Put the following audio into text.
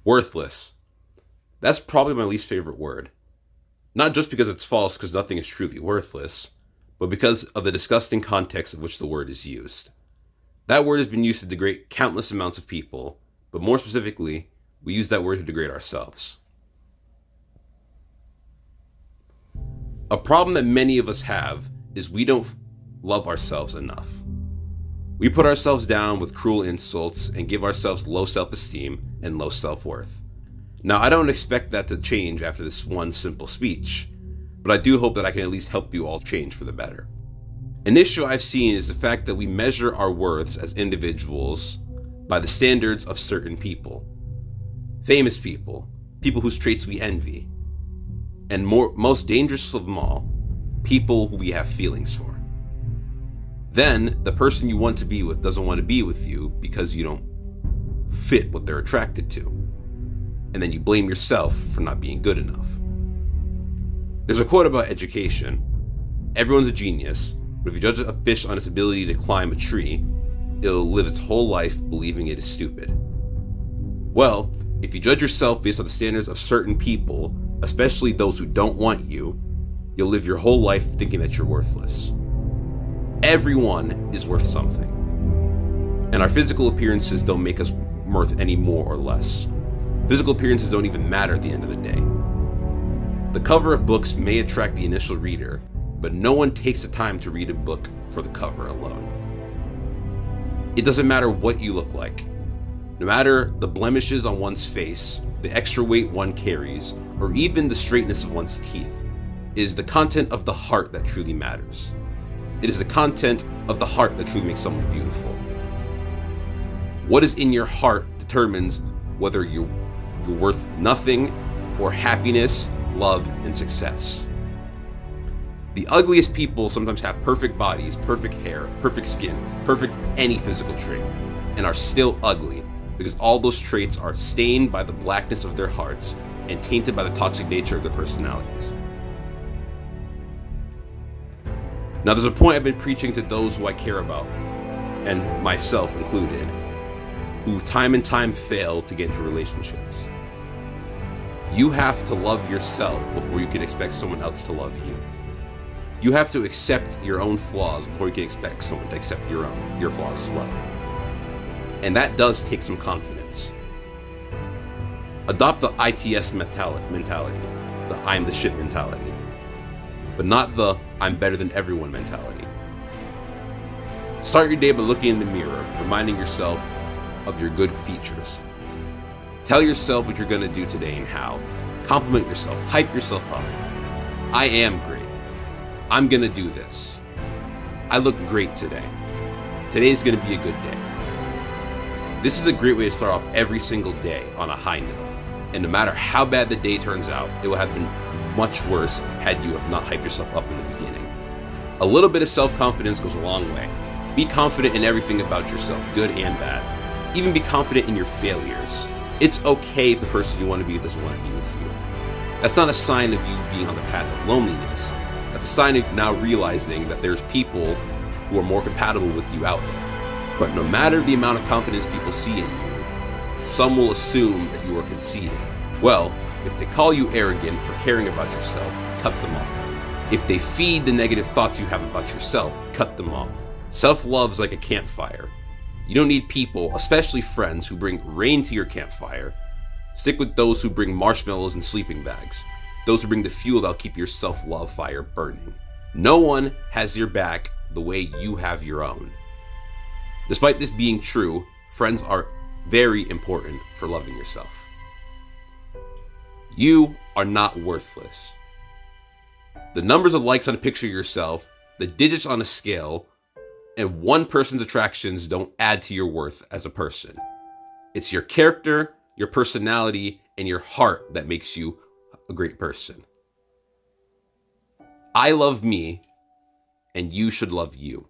Worthless. That's probably my least favorite word. Not just because it's false, because nothing is truly worthless, but because of the disgusting context of which the word is used. That word has been used to degrade countless amounts of people, but more specifically, we use that word to degrade ourselves. A problem that many of us have is we don't love ourselves enough. We put ourselves down with cruel insults and give ourselves low self-esteem and low self-worth. Now, I don't expect that to change after this one simple speech, but I do hope that I can at least help you all change for the better. An issue I've seen is the fact that we measure our worths as individuals by the standards of certain people. Famous people, people whose traits we envy, and most dangerous of them all, people who we have feelings for. Then, the person you want to be with doesn't want to be with you because you don't fit what they're attracted to. And then you blame yourself for not being good enough. There's a quote about education. Everyone's a genius, but if you judge a fish on its ability to climb a tree, it'll live its whole life believing it is stupid. Well, if you judge yourself based on the standards of certain people, especially those who don't want you, you'll live your whole life thinking that you're worthless. Everyone is worth something. And our physical appearances don't make us worth any more or less. Physical appearances don't even matter at the end of the day. The cover of books may attract the initial reader, but no one takes the time to read a book for the cover alone. It doesn't matter what you look like. No matter the blemishes on one's face, the extra weight one carries, or even the straightness of one's teeth, it is the content of the heart that truly matters. It is the content of the heart that truly makes something beautiful. What is in your heart determines whether you're worth nothing or happiness, love, and success. The ugliest people sometimes have perfect bodies, perfect hair, perfect skin, perfect any physical trait, and are still ugly because all those traits are stained by the blackness of their hearts and tainted by the toxic nature of their personalities. Now, there's a point I've been preaching to those who I care about, and myself included, who time and time fail to get into relationships. You have to love yourself before you can expect someone else to love you. You have to accept your own flaws before you can expect someone to accept your flaws as well. And that does take some confidence. Adopt the ITS mentality, the I'm the shit mentality, but not the I'm better than everyone mentality. Start your day by looking in the mirror, reminding yourself of your good features. Tell yourself what you're going to do today and how. Compliment yourself, hype yourself up. I am great. I'm going to do this. I look great today. Today's going to be a good day. This is a great way to start off every single day on a high note. And no matter how bad the day turns out, it will have been much worse had you have not hyped yourself up in the beginning. A little bit of self-confidence goes a long way. Be confident in everything about yourself, good and bad. Even be confident in your failures. It's okay if the person you want to be with doesn't want to be with you. That's not a sign of you being on the path of loneliness. That's a sign of now realizing that there's people who are more compatible with you out there. But no matter the amount of confidence people see in you, some will assume that you are conceited. Well, if they call you arrogant for caring about yourself, cut them off. If they feed the negative thoughts you have about yourself, cut them off. Self-love's like a campfire. You don't need people, especially friends, who bring rain to your campfire. Stick with those who bring marshmallows and sleeping bags. Those who bring the fuel that'll keep your self-love fire burning. No one has your back the way you have your own. Despite this being true, friends are very important for loving yourself. You are not worthless. The numbers of likes on a picture of yourself, the digits on a scale, and one person's attractions don't add to your worth as a person. It's your character, your personality, and your heart that makes you a great person. I love me, and you should love you.